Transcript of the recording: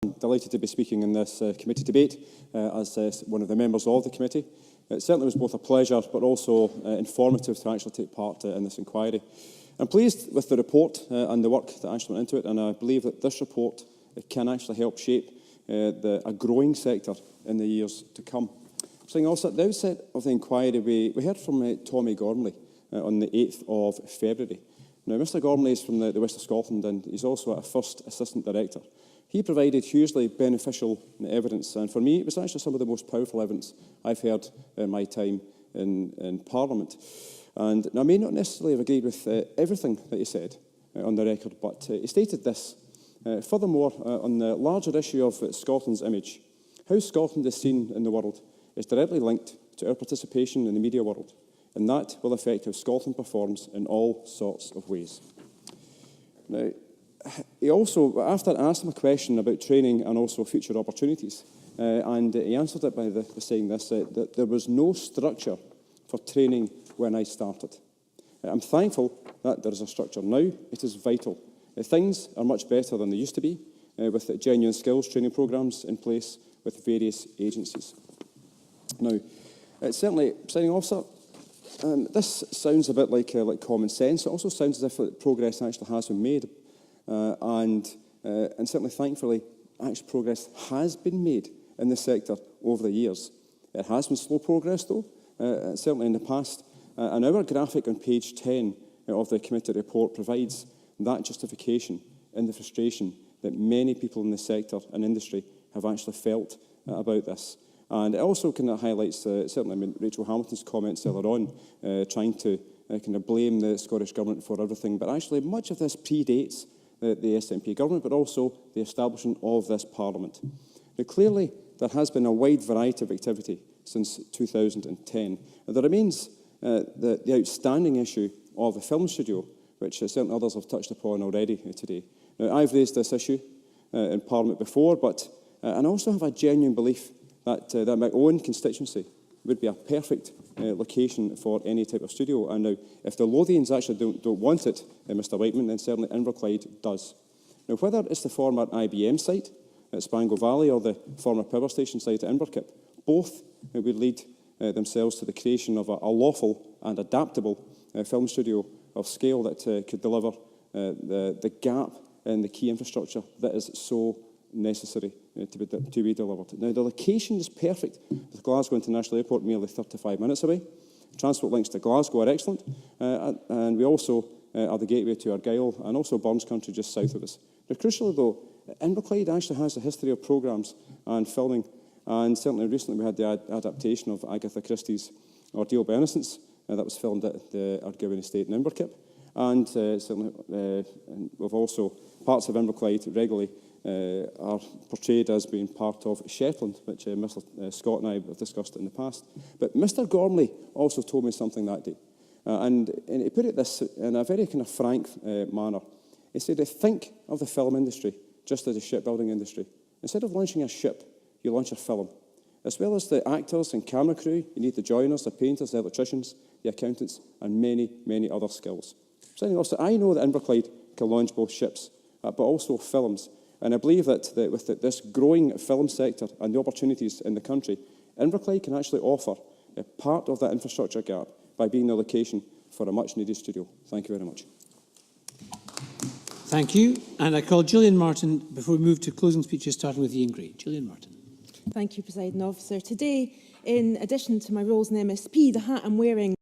I'm delighted to be speaking in this committee debate as one of the members of the committee. It certainly was both a pleasure but also informative to actually take part in this inquiry. I'm pleased with the report and the work that actually went into it, and I believe that this report can actually help shape a growing sector in the years to come. So also at the outset of the inquiry, we heard from Tommy Gormley on the 8th of February. Now, Mr Gormley is from the West of Scotland, and he's also a first Assistant Director. He provided hugely beneficial evidence, and for me it was actually some of the most powerful evidence I've heard in my time in Parliament. And I may not necessarily have agreed with everything that he said on the record, but he stated this. Furthermore, on the larger issue of Scotland's image, how Scotland is seen in the world is directly linked to our participation in the media world, and that will affect how Scotland performs in all sorts of ways. Now, he also, after I asked him a question about training and also future opportunities, and he answered it by saying this, that there was no structure for training when I started. I'm thankful that there is a structure now. It is vital. Things are much better than they used to be, with genuine skills training programmes in place with various agencies. Now, certainly, Presiding Officer, this sounds a bit like common sense. It also sounds as if progress actually has been made. And certainly, thankfully, actual progress has been made in this sector over the years. It has been slow progress, though, certainly in the past. And our graphic on page 10 of the committee report provides that justification in the frustration that many people in the sector and industry have actually felt about this. And it also kind of highlights, certainly, I mean, Rachel Hamilton's comments earlier on, trying to kind of blame the Scottish Government for everything. But actually, much of this predates the SNP government, but also the establishment of this Parliament. Now, clearly, there has been a wide variety of activity since 2010. There remains the outstanding issue of the film studio, which certainly others have touched upon already today. Now, I've raised this issue in Parliament before, but and I also have a genuine belief that my own constituency would be a perfect location for any type of studio. And now, if the Lothians actually don't want it, Mr Whiteman, then certainly Inverclyde does. Now, whether it's the former IBM site at Spango Valley or the former power station site at Inverkip, both would lead themselves to the creation of a lawful and adaptable film studio of scale that could deliver the gap in the key infrastructure that is so necessary to be delivered. Now, the location is perfect, with Glasgow International Airport merely 35 minutes away. Transport links to Glasgow are excellent, and we also are the gateway to Argyll and also Burns Country just south of us. Now, crucially though, Inverclyde actually has a history of programmes and filming, and certainly recently we had the adaptation of Agatha Christie's Ordeal by Innocence that was filmed at the Argyll Estate in Inverkip, and certainly we've also parts of Inverclyde regularly are portrayed as being part of Shetland, which Mr Scott and I have discussed in the past. But Mr Gormley also told me something that day, and he put it this in a very kind of frank manner. He said, think of the film industry just as a shipbuilding industry. Instead of launching a ship, you launch a film. As well as the actors and camera crew, you need the joiners, the painters, the electricians, the accountants, and many, many other skills. So I know that Inverclyde can launch both ships, but also films. And I believe that with this growing film sector and the opportunities in the country, Inverclyde can actually offer a part of that infrastructure gap by being the location for a much-needed studio. Thank you very much. Thank you. And I call Gillian Martin before we move to closing speeches, starting with Ian Gray. Gillian Martin. Thank you, Presiding Officer. Today, in addition to my roles in MSP, the hat I'm wearing